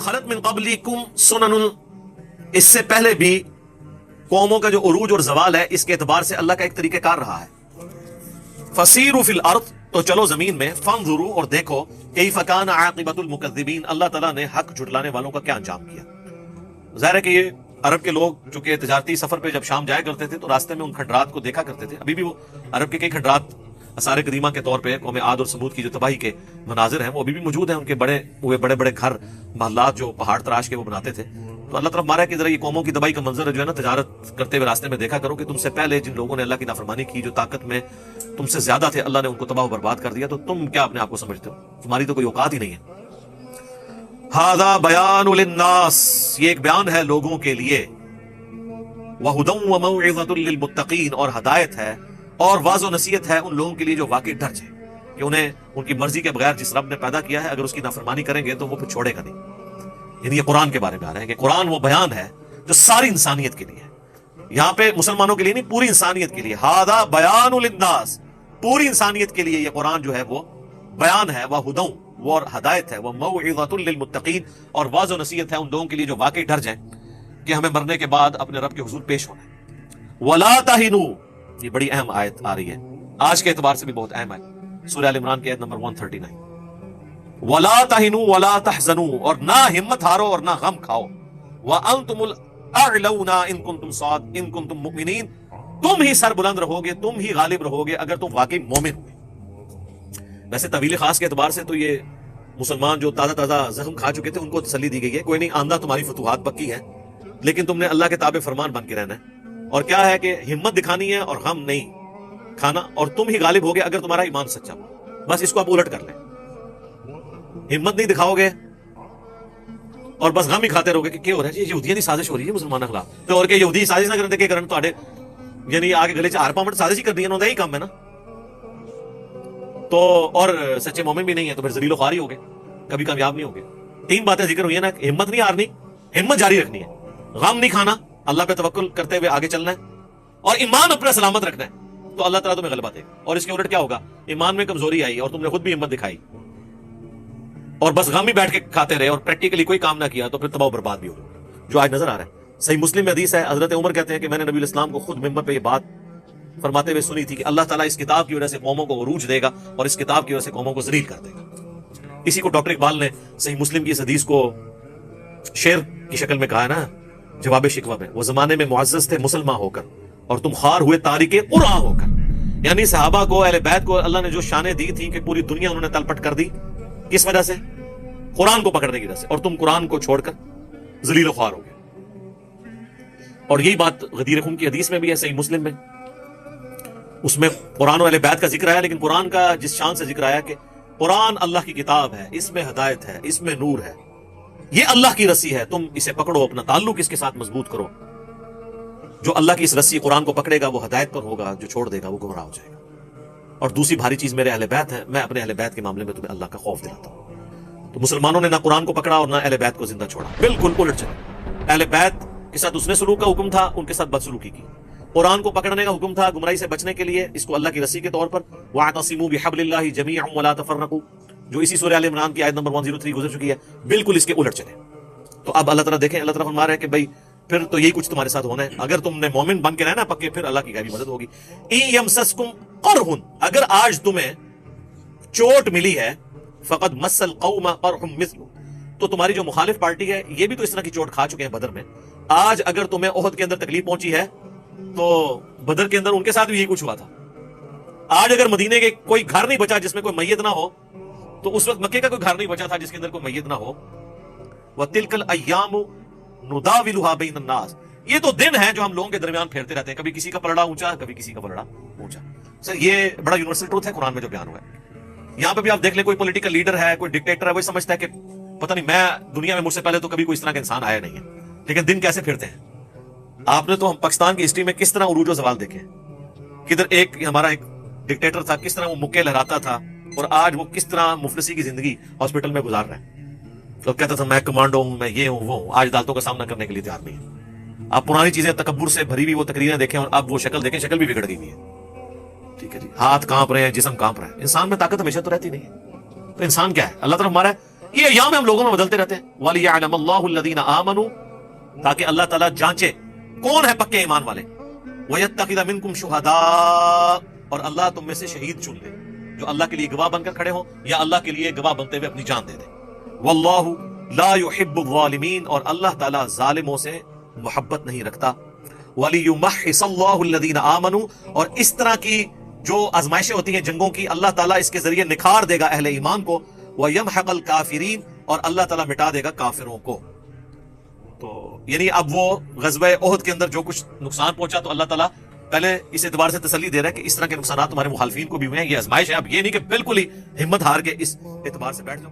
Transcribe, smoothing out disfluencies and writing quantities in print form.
खलत मिन क़ब्लिकुम सुननुन, इससे पहले भी कौमों का जो उरूज और जवाल है इसके एतबार से अल्लाह का एक तरीक़ाकार रहा है। फसीरु फिल अर्द, तो चलो जमीन में, फंजुरू, और देखो, कैफ़ कान आक़िबतुल मुकज़्ज़िबीन, अल्लाह ताला ने हक झुटलाने वालों का क्या अंजाम किया। ज़ाहिर है कि ये अरब के लोग जो कि तिजारती सफर पे जब शाम जाया करते थे तो रास्ते में उन खंडरात को देखा करते थे। अभी भी वो अरब के कई खंडरात आसार कदीमा के तौर पे कौम आद और समूद की जो तबाही के मनाजिर हैं वो अभी भी मौजूद हैं। उनके बड़े बड़े घर महल्लात जो पहाड़ तराश के वो बनाते थे। तो अल्लाह तरफ मारा कि जरा ये कौमों की तबाही का मंजर जो है ना, तजारत करते हुए रास्ते में देखा करो कि तुमसे पहले जिन लोगों ने अल्लाह की नाफरमानी की, जो ताकत में तुमसे ज्यादा थे, अल्लाह ने उनको तबाह बर्बाद कर दिया। तो तुम क्या अपने आप को समझते हो? तुम्हारी तो कोई औकात ही नहीं है। हादा बयानुल लिन्नास, ये एक बयान है लोगों के लिए, वहुदन व मौइज़तुल लिल मुत्तकीन, और हदायत है और वाज़ो नसीहत है उन लोगों के लिए जो वाकई डर जाए कि उन्हें उनकी मर्जी के बगैर जिस रब ने पैदा किया है अगर उसकी नाफरमानी करेंगे तो वो फिर छोड़ेगा नहीं। यानी ये कुरान के बारे में आ रहे हैं कि कुरान वो बयान है जो सारी इंसानियत के लिए है। यहाँ पे मुसलमानों के लिए नहीं, पूरी इंसानियत के लिए। हादा बयानुल लिन्नास, पूरी इंसानियत के लिए ये कुरान जो है वो बयान है, वह हुदन, वो और हदायत है, वह मौइज़तुल लिल मुत्तकीन, और वाज़ो नसीहत है उन लोगों के लिए जो वाकई डर जाएं कि हमें मरने के बाद अपने रब के हुजूर पेश होना है। वला तहिनू, ये बड़ी अहम आयत आ रही है, आज के एतबार से भी बहुत अहम है, सूरह आल इमरान की आयत नंबर 139। वला तहिनू वला तहज़नू, और ना हिम्मत हारो और ना गम खाओ। व अंतुमुल अअलौना इन कुंतुम मुमिनीन, तुम ही सर बुलंद रहोगे, तुम ही गालिब रहोगे अगर तुम वाकई मोमिन हो। वैसे तवील खास के एतबार से तो ये मुसलमान जो ताजा ताजा जख्म खा चुके थे उनको तसल्ली दी गई है, कोई नहीं, आंदा तुम्हारी फतूहात पक्की है, लेकिन तुमने अल्लाह के ताबे फरमान बन के रहना है। और क्या है कि हिम्मत दिखानी है और गम नहीं खाना, और तुम ही गालिब होगे अगर तुम्हारा ईमान सच्चा हो। बस इसको आप उलट कर लें, हिम्मत नहीं दिखाओगे और बस गम ही खाते रहोगे कि क्या हो रहा है, ये यहूदियों की साजिश हो रही है मुसलमानों के खिलाफ, तो और के यहूदी साजिश ना करते के कारण तो यानी आगे गले चार पावट साजिश ही कर दी है, यही काम है ना। तो और सच्चे मोमिन भी नहीं है तो फिर जलीलो ख्वारी हो गए, कभी कामयाब नहीं हो गए। तीन बातें जिक्र हुई है ना, हिम्मत नहीं हारनी, हिम्मत जारी रखनी है, गम नहीं खाना, अल्लाह पे तवक्कुल करते हुए आगे चलना है, और ईमान अपना सलामत रखना है, तो अल्लाह ताला तुम्हें गलबा देगा। और इसके उलट क्या होगा, ईमान में कमजोरी आई और तुमने खुद भी हिम्मत दिखाई और बस गम ही बैठ के खाते रहे और प्रैक्टिकली कोई काम ना किया, तो फिर तबाह बर्बाद भी होगा, जो आज नजर आ रहा है। सही मुस्लिम में हदीस है, हजरत उमर कहते हैं कि मैंने नबी इस्लाम को खुद मिंबर पे ये बात फरमाते हुए सुनी थी कि अल्लाह ताला इस किताब की वजह से कौमों को उरूज देगा और इस किताब की वजह से कौमों को जलील कर देगा। इसी को डॉक्टर इकबाल ने सही मुस्लिम की इस हदीस को शेर की शक्ल में कहा है ना, जवाब शिकवा में, वो जमाने में मुअज़्ज़ज़ थे मुसलमान होकर और तुम खार हुए तारिके कुरान होकर। यानी सहाबा को, अहले बैत को अल्लाह ने जो शानें दी थी कि पूरी दुनिया उन्होंने तलपट कर दी, किस वजह से? कुरान को पकड़ने की वजह से, और तुम कुरान को छोड़कर जलील ख्वार हो गए। और यही बात गदीर खुम की हदीस में भी है, सही मुस्लिम में, उसमें कुरान और अहले बैत का जिक्र आया, लेकिन कुरान का जिस शान से जिक्र आया कि कुरान अल्लाह की किताब है, इसमें हिदायत है, इसमें नूर है, ये अल्लाह की रस्सी है, तुम इसे पकड़ो, अपना ताल्लुक इसके साथ मजबूत करो। जो अल्लाह की इस रस्सी कुरान को पकड़ेगा वो हिदायत पर होगा, जो छोड़ देगा वो गुमराह हो जाएगा। और दूसरी भारी चीज मेरे अहले बैत है, मैं अपने अहले बैत के मामले में तुम्हें अल्लाह का खौफ दिलाता हूं। तो मुसलमानों ने ना कुरान को पकड़ा और ना अहले बैत को जिंदा छोड़ा, बिल्कुल उलट चले। अहले बैत के साथ उसने सलूक का हुक्म था, उनके साथ बदसलूकी की। कुरान को पकड़ने का हुक्म था गुमराही से बचने के लिए, इसको अल्लाह की रस्सी के तौर पर, वातसिमू बिहब्लिल्लाहि जमीअन वला तफर्रकू, जो इसी सूरह आल इमरान की आयत नंबर 103 गुजर चुकी है, बिल्कुल इसके उलट चले। तो अब अल्लाह ताला देखें, अल्लाह ताला फरमा रहा है कि भाई फिर तो यही कुछ तुम्हारे साथ होना है, अगर तुमने मोमिन बन के रहना पक्के, फिर अल्लाह की गैबी मदद होगी। इन यमससकुम करहुन, अगर आज तुम्हें चोट मिली है, फकद मसल कौमा करहुम मिस्लु, तो तुम्हारी जो मुखालिफ पार्टी है ये भी तो इस तरह की चोट खा चुके हैं बदर में। आज अगर तुम्हें ओहद के अंदर तकलीफ पहुंची है तो बदर के अंदर उनके साथ भी यही कुछ हुआ था। आज अगर मदीने के कोई घर नहीं बचा जिसमें कोई मैयत ना हो, तो उस वक्त मक्के का कोई घर नहीं बचा था जिसके अंदर कोई मैयत ना हो। वह तिलकल अय्यामु नुदाविलुहा बैनन नास, ये तो दिन है जो हम लोगों के दरमियान फेरते रहते हैं, कभी किसी का पलड़ा ऊंचा, कभी किसी का पलड़ा ऊंचा। सर ये बड़ा यूनिवर्सल ट्रूथ है कुरान में जो बयान हुआ है। यहाँ पे भी आप देख ले, कोई पॉलिटिकल लीडर है, कोई डिक्टेटर है, वही समझता है कि पता नहीं, मैं दुनिया में मुझसे पहले तो कभी कोई इस तरह का इंसान आया नहीं है, लेकिन दिन कैसे फिरते हैं। आपने तो हम पाकिस्तान की हिस्ट्री में किस तरह उरूज व ज़वाल देखे, किधर एक हमारा एक डिक्टेटर था, किस तरह वो मुक्के लहराता था, और आज वो किस तरह मुफलिसी की जिंदगी हॉस्पिटल में गुजार रहा है। तो कहता था मैं कमांडो हूं, मैं ये हूं वो हूं, आज अदालतों का सामना करने के लिए तैयार नहीं है। आप पुरानी चीजें तकब्बुर से भरी हुई वो तकरीरें देखें और अब वो शक्ल देखें, शक्ल भी बिगड़ गई है। ठीक है जी, हाथ कांप रहे हैं, जिस्म कांप रहा है। इंसान में ताकत हमेशा तो रहती नहीं है। तो इंसान क्या है? अल्लाह ताला हमारा یہ ایام ہم لوگوں میں بدلتے رہتے ہیں. وَلِيَعْلَمَ اللَّهُ الَّذِينَ آمَنُوا، تاکہ اللہ تعالیٰ جانچے کون ہے پکے ایمان والے. وَيَتَّخِذَ مِنْكُمْ شُهَدَاءَ، اور اللہ تم میں سے شہید چن لے جو اللہ کے لیے گواہ بن کر کھڑے ہوں یا اللہ کے لیے گواہ بنتے ہوئے اپنی جان دے دے. وَاللَّهُ لَا يُحِبُّ الظَّالِمِينَ، اور اللہ تعالیٰ ظالموں سے محبت نہیں رکھتا. وَلِيُمَحِّصَ اللَّهُ الَّذِينَ آمَنُوا، اور اس طرح کی جو آزمائشیں ہوتی ہیں جنگوں کی، اللہ تعالیٰ اس کے ذریعے نکھار دے گا اہل ایمان کو. وَيَمْحَقَ الْكَافِرِينَ، اور اللہ تعالیٰ مٹا دے گا کافروں کو. تو یعنی اب وہ غزوہ احد کے اندر جو کچھ نقصان پہنچا تو اللہ تعالیٰ پہلے اس اعتبار سے تسلی دے رہا ہے کہ اس طرح کے نقصانات تمہارے مخالفین کو بھی ہوئے ہیں، یہ آزمائش ہے. اب یہ نہیں کہ بالکل ہی ہمت ہار کے اس اعتبار سے بیٹھ جاؤ.